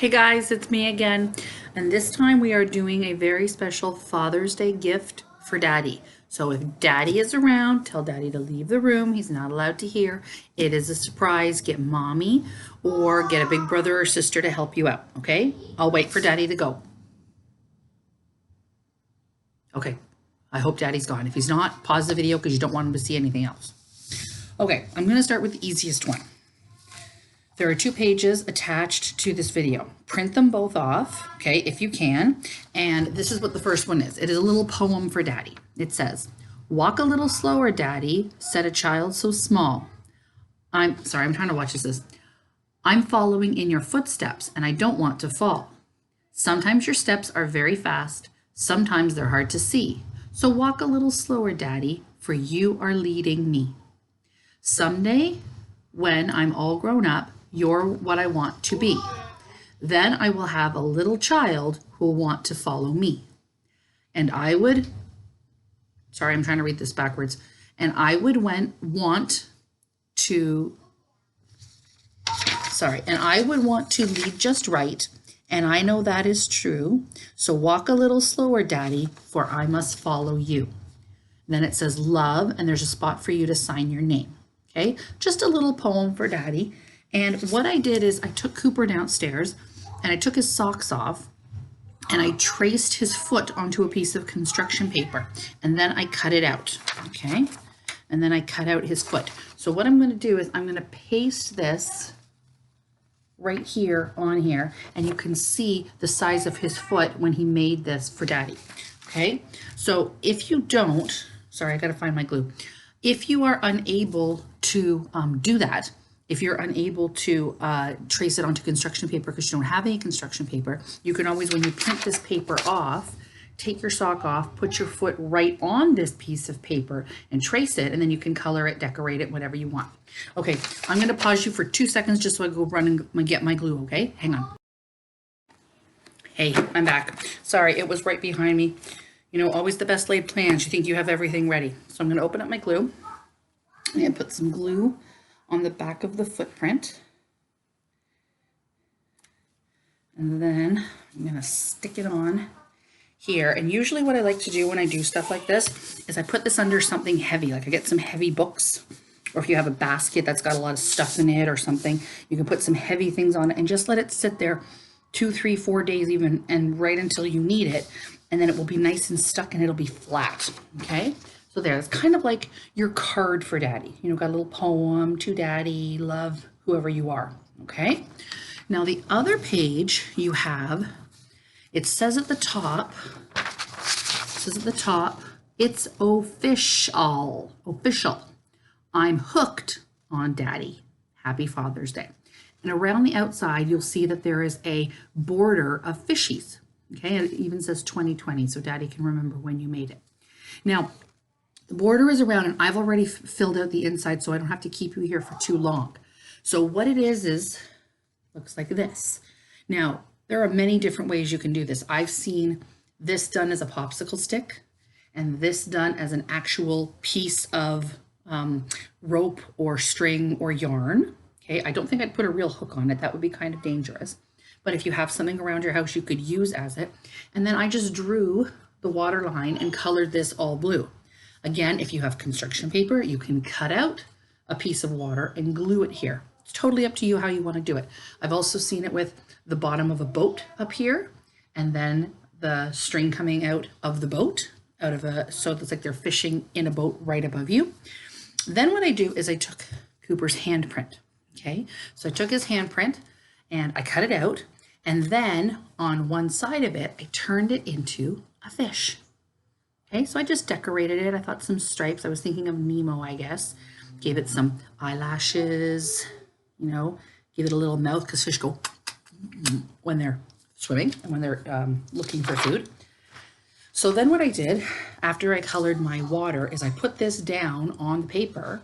Hey guys, it's me again, and this time we are doing a very special Father's Day gift for Daddy. So if Daddy is around, tell Daddy to leave the room. He's not allowed to hear. It is a surprise. Get Mommy or get a big brother or sister to help you out, okay? I'll wait for Daddy to go. Okay, I hope Daddy's gone. If he's not, pause the video because you don't want him to see anything else. Okay, I'm gonna start with the easiest one. There are 2 pages attached to this video. Print them both off, okay, if you can. And this is what the first one is. It is a little poem for Daddy. It says, "Walk a little slower, Daddy, said a child so small." I'm trying to watch this. "I'm following in your footsteps and I don't want to fall. Sometimes your steps are very fast, sometimes they're hard to see. So walk a little slower, Daddy, for you are leading me. Someday, when I'm all grown up, you're what I want to be. Then I will have a little child who will want to follow me. And I would," I'm trying to read this backwards. "And I would want to, and I would want to lead just right. And I know that is true. So walk a little slower, Daddy, for I must follow you." Then it says love, and there's a spot for you to sign your name. Okay, just a little poem for Daddy. And what I did is I took Cooper downstairs and I took his socks off and I traced his foot onto a piece of construction paper and then I cut it out, okay? And then I cut out his foot. So what I'm gonna do is I'm gonna paste this right here on here and you can see the size of his foot when he made this for Daddy, okay? So if you don't, I gotta find my glue. If you are unable to do that, if you're unable to trace it onto construction paper because you don't have any construction paper, you can always, when you print this paper off, take your sock off, put your foot right on this piece of paper and trace it, and then you can color it, decorate it, whatever you want. Okay, I'm gonna pause you for 2 seconds just so I go run and get my glue, okay? Hang on. Hey, I'm back. Sorry, it was right behind me. You know, always the best laid plans. You think you have everything ready. So I'm gonna open up my glue and put some glue on the back of the footprint. And then I'm gonna stick it on here. And usually what I like to do when I do stuff like this is I put this under something heavy, like I get some heavy books, or if you have a basket that's got a lot of stuff in it or something, you can put some heavy things on it and just let it sit there 2, 3, 4 days even, and right until you need it. And then it will be nice and stuck and it'll be flat, okay? So there, it's kind of like your card for Daddy. You know, got a little poem to Daddy, love, whoever you are, okay? Now the other page you have, it says at the top, it's official. I'm hooked on Daddy. Happy Father's Day. And around the outside, you'll see that there is a border of fishies, okay? And it even says 2020, so Daddy can remember when you made it. Now, the border is around, and I've already filled out the inside, so I don't have to keep you here for too long. So what it is looks like this. Now, there are many different ways you can do this. I've seen this done as a popsicle stick, and this done as an actual piece of rope or string or yarn. Okay, I don't think I'd put a real hook on it. That would be kind of dangerous. But if you have something around your house, you could use as it. And then I just drew the water line and colored this all blue. Again, if you have construction paper, you can cut out a piece of water and glue it here. It's totally up to you how you want to do it. I've also seen it with the bottom of a boat up here, and then the string coming out of the boat, so it's like they're fishing in a boat right above you. Then what I do is I took Cooper's handprint, okay? So I took his handprint and I cut it out, and then on one side of it, I turned it into a fish. Okay, so I just decorated it. I thought some stripes. I was thinking of Nemo, I guess. Gave it some eyelashes, you know, give it a little mouth because fish go when they're swimming and when they're looking for food. So then what I did after I colored my water is I put this down on the paper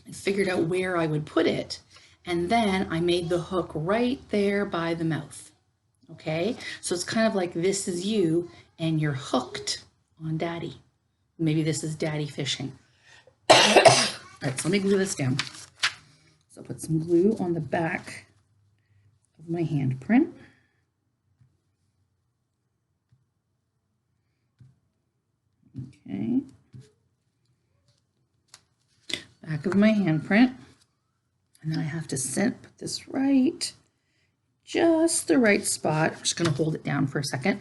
and figured out where I would put it. And then I made the hook right there by the mouth. Okay, so it's kind of like this is you and you're hooked on Daddy. Maybe this is Daddy fishing. All right, so let me glue this down. So put some glue on the back of my handprint. Okay. Back of my handprint. And then I have to put this right, just the right spot. I'm just going to hold it down for a second.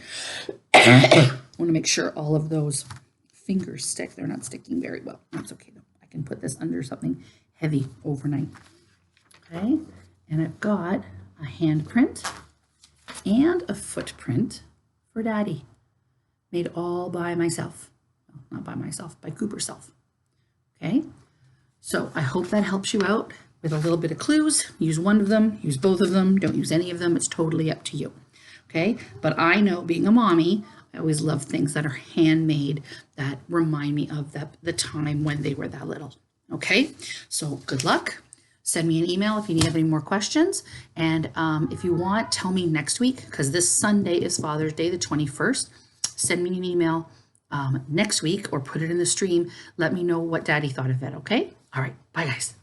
I want to make sure all of those fingers stick. They're not sticking very well. That's okay though. I can put this under something heavy overnight. Okay. And I've got a handprint and a footprint for Daddy, made all by myself. No, not by myself, by Cooper's self. Okay. So I hope that helps you out with a little bit of clues. Use one of them, use both of them, don't use any of them. It's totally up to you. Okay. But I know, being a mommy, I always love things that are handmade that remind me of the time when they were that little. Okay. So good luck. Send me an email if you have any more questions. And if you want, tell me next week, because this Sunday is Father's Day, the 21st. Send me an email next week or put it in the stream. Let me know what Daddy thought of it, okay? All right. Bye, guys.